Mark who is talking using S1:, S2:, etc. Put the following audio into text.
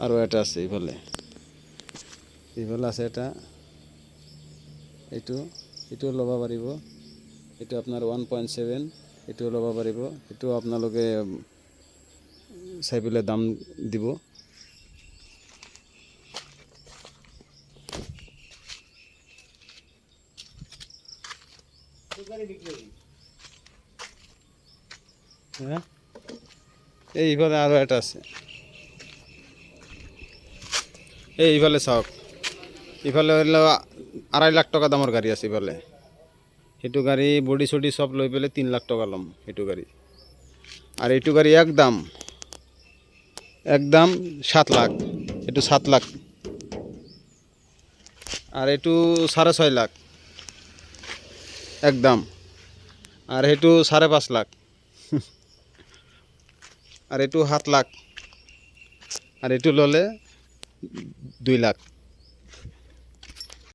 S1: আৰু এটা আছে এইফালে আছে এটা এইটো ল'ব পাৰিব। এইটো আপোনাৰ 1.7 এইটো ল'ব পাৰিব। এইটো আপোনালোকে চাই পেলাই দাম দিব। এইফালে আৰু এটা আছে। এইফালে চাওক, ইফালে হলো 2.5 লাখ টকা দামৰ গাড়ী আছে। ইফালে সেইটো গাড়ী বডি চডি সব লৈ পেলাই 3 লাখ টকা ল'ম সেইটো গাড়ী। আর এইটো গাড়ি একদম 7 লাখ, এইটো 7 লাখ। আর এইটো 6.5 লাখ একদম। আর এইটো 5.5 লাখ। আর এইটো 7 লাখ। আর এইটো ল'লে 2 লাখ।